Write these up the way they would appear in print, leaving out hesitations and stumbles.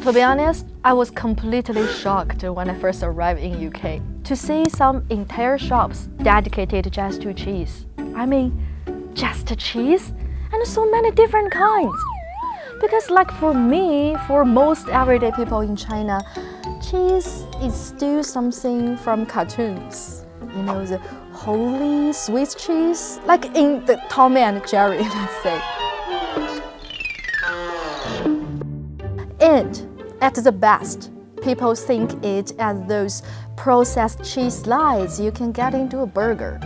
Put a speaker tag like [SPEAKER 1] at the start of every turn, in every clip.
[SPEAKER 1] To be honest, I was completely shocked when I first arrived in UK to see some entire shops dedicated just to cheese. I mean, just cheese? And so many different kinds. Because like for me, for most everyday people in China, cheese is still something from cartoons. You know, the holy Swiss cheese, like in the Tom and Jerry, let's say. And at the best, people think it as those processed cheese slides you can get into a burger.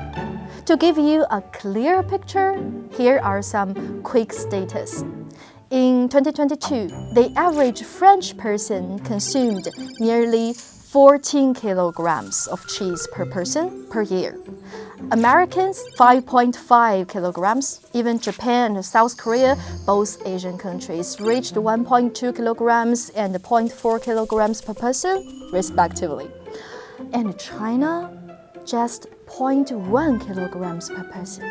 [SPEAKER 1] To give you a clear picture, here are some quick status. In 2022, the average French person consumed nearly 14 kilograms of cheese per person per year. Americans, 5.5 kilograms. Even Japan and South Korea, both Asian countries, reached 1.2 kilograms and 0.4 kilograms per person, respectively. And China, just 0.1 kilograms per person.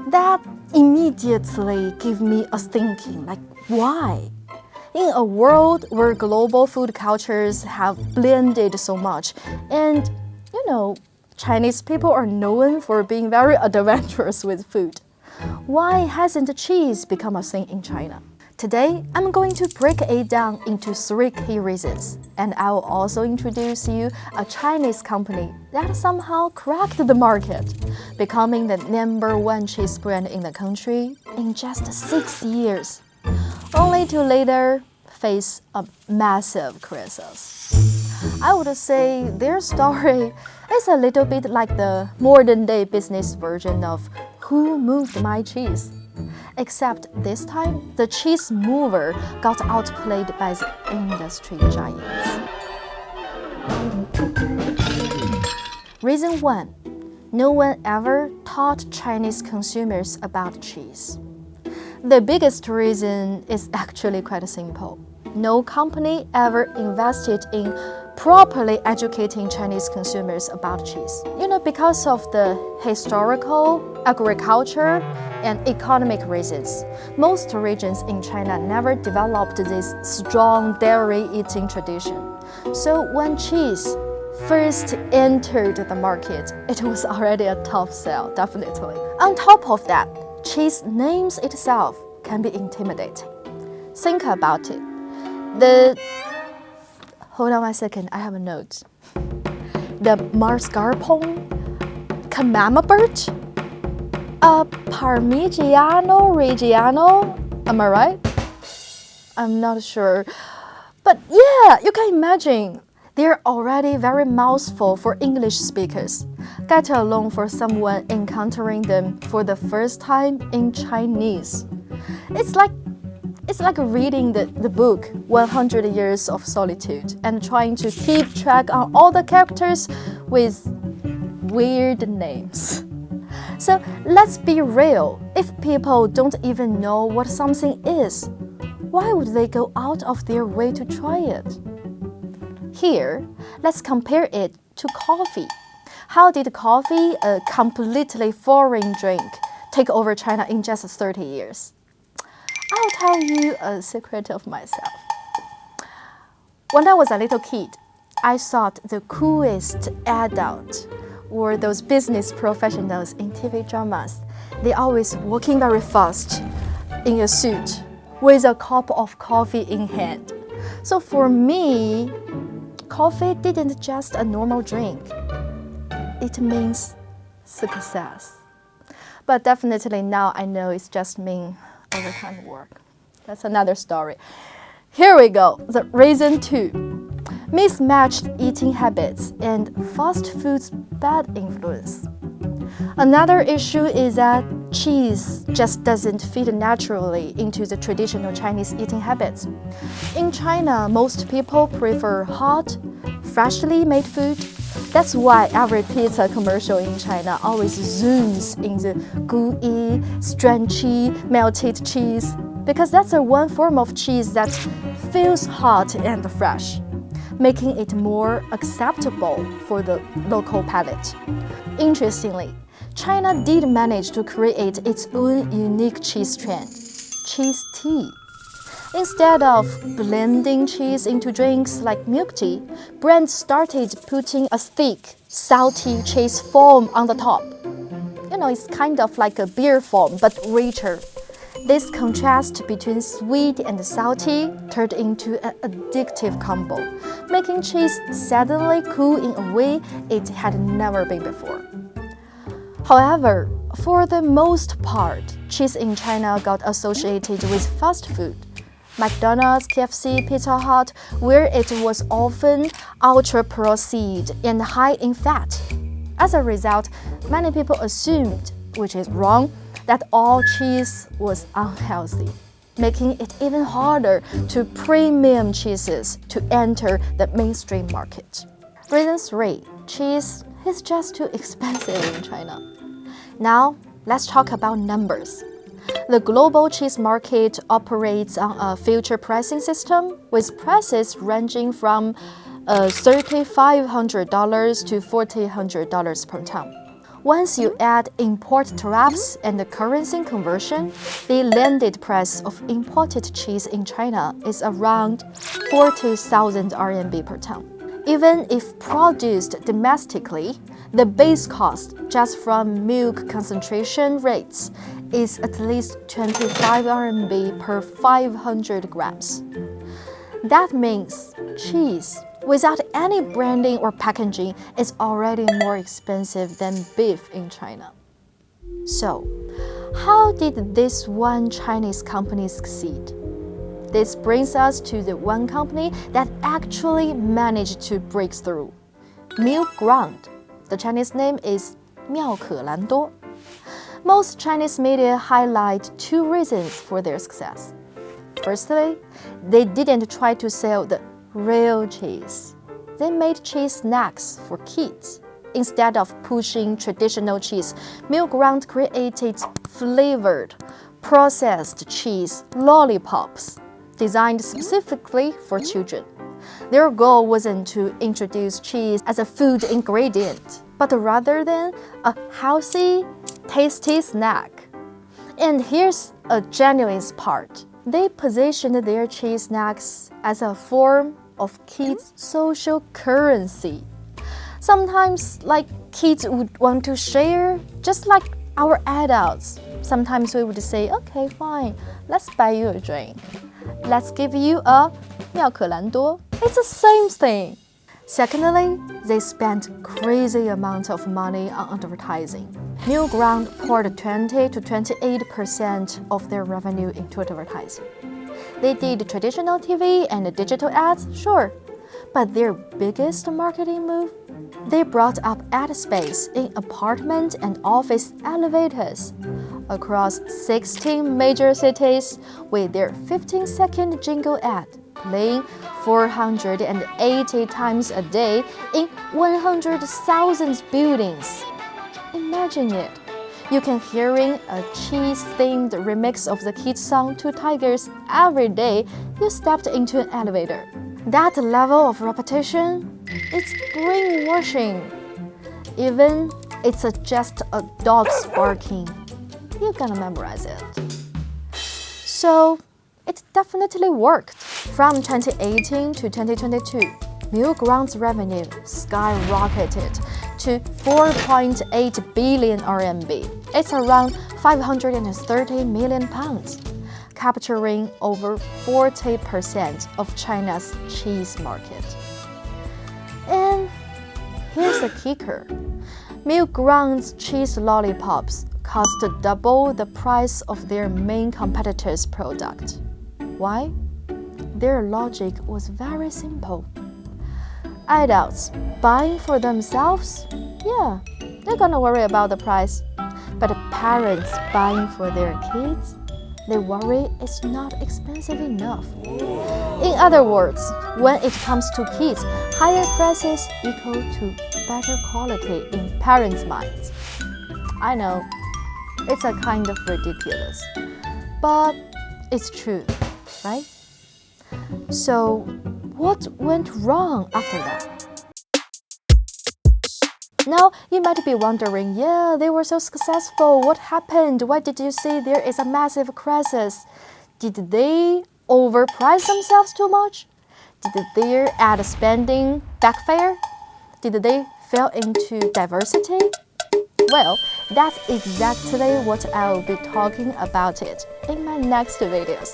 [SPEAKER 1] That immediately gave me a thinking, like, why? In a world where global food cultures have blended so much, and, you know, Chinese people are known for being very adventurous with food, why hasn't cheese become a thing in China? Today, I'm going to break it down into 3 key reasons, and I will also introduce you a Chinese company that somehow cracked the market, becoming the #1 cheese brand in the country in just 6 years, only to later face a massive crisis. I would say their story is a little bit like the modern-day business version of Who Moved My Cheese? Except this time, the cheese mover got outplayed by the industry giants. Reason 1. No one ever taught Chinese consumers about cheese. The biggest reason is actually quite simple. No company ever invested in properly educating Chinese consumers about cheese. You know, because of the historical, agriculture, and economic reasons, most regions in China never developed this strong dairy eating tradition. So when cheese first entered the market, it was already a tough sell, definitely. On top of that, cheese names itself can be intimidating. Think about it. Hold on 1 second, I have a note. The mascarpone, camembert, Parmigiano Reggiano, am I right? I'm not sure. But yeah, you can imagine, they're already very mouthful for English speakers, let alone for someone encountering them for the first time in Chinese. It's like reading the book 100 Years of Solitude and trying to keep track on all the characters with weird names. So let's be real, if people don't even know what something is, why would they go out of their way to try it? Here, let's compare it to coffee. How did coffee, a completely foreign drink, take over China in just 30 years? I'll tell you a secret of myself. When I was a little kid, I thought the coolest adult were those business professionals in TV dramas. They always walking very fast in a suit with a cup of coffee in hand. So for me, coffee didn't just a normal drink. It means success. But definitely now I know it's just mean overtime work. That's another story. Here we go, the reason 2. Mismatched eating habits and fast food's bad influence. Another issue is that cheese just doesn't fit naturally into the traditional Chinese eating habits. In China, most people prefer hot, freshly made food. That's why every pizza commercial in China always zooms in the gooey, stretchy, melted cheese, because that's one form of cheese that feels hot and fresh, making it more acceptable for the local palate. Interestingly, China did manage to create its own unique cheese trend, cheese tea. Instead of blending cheese into drinks like milk tea, brands started putting a thick, salty cheese foam on the top. It's kind of like a beer foam, but richer. This contrast between sweet and salty turned into an addictive combo, making cheese suddenly cool in a way it had never been before. However, for the most part, cheese in China got associated with fast food. McDonald's, KFC, Pizza Hut, where it was often ultra-processed and high in fat. As a result, many people assumed, which is wrong, that all cheese was unhealthy, making it even harder for premium cheeses to enter the mainstream market. Reason 3. Cheese is just too expensive in China. Now, let's talk about numbers. The global cheese market operates on a future pricing system with prices ranging from $3,500 to $4,100 per ton. Once you add import tariffs and the currency conversion, the landed price of imported cheese in China is around 40,000 RMB per ton. Even if produced domestically, the base cost just from milk concentration rates is at least 25 RMB per 500 grams. That means cheese, without any branding or packaging, is already more expensive than beef in China. So, how did this one Chinese company succeed? This brings us to the one company that actually managed to break through. Milk Ground. The Chinese name is 妙可蓝多. Most Chinese media highlight 2 reasons for their success. Firstly, they didn't try to sell the real cheese. They made cheese snacks for kids. Instead of pushing traditional cheese, Milk Ground created flavored, processed cheese lollipops designed specifically for children. Their goal wasn't to introduce cheese as a food ingredient, but rather than a healthy, tasty snack. And here's a genuine part. They positioned their cheese snacks as a form of kids' social currency. Sometimes, kids would want to share, just like our adults. Sometimes we would say, okay, fine, let's buy you a drink. Let's give you a 妙可蓝多. It's the same thing. Secondly, they spent crazy amounts of money on advertising. Milk Ground poured 20 to 28% of their revenue into advertising. They did traditional TV and digital ads, sure, but their biggest marketing move? They brought up ad space in apartment and office elevators across 16 major cities with their 15-second jingle ad playing 480 times a day in 100,000 buildings. Imagine it. You can hearing a cheese-themed remix of the kids' song Two Tigers every day you stepped into an elevator. That level of repetition, it's brainwashing. Even it's just a dog's barking, you're gonna memorize it. So, it definitely worked. From 2018 to 2022, Milk Ground's revenue skyrocketed to 4.8 billion RMB. It's around 530 million pounds, capturing over 40% of China's cheese market. And here's the kicker. Milk Ground's cheese lollipops cost double the price of their main competitor's product. Why? Their logic was very simple. Adults buying for themselves? Yeah, they're gonna worry about the price. But parents buying for their kids? They worry it's not expensive enough. In other words, when it comes to kids, higher prices equal to better quality in parents' minds. I know, it's a kind of ridiculous, but it's true, right? So, what went wrong after that? Now, you might be wondering, yeah, they were so successful. What happened? Why did you say there is a massive crisis? Did they overprice themselves too much? Did their ad spending backfire? Did they fail into diversity? Well, that's exactly what I'll be talking about it in my next videos.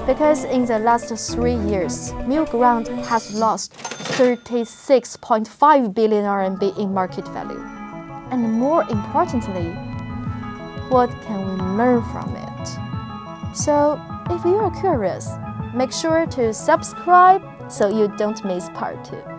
[SPEAKER 1] Because in the last 3 years, Milkground has lost 36.5 billion RMB in market value. And more importantly, what can we learn from it? So, if you are curious, make sure to subscribe so you don't miss part 2.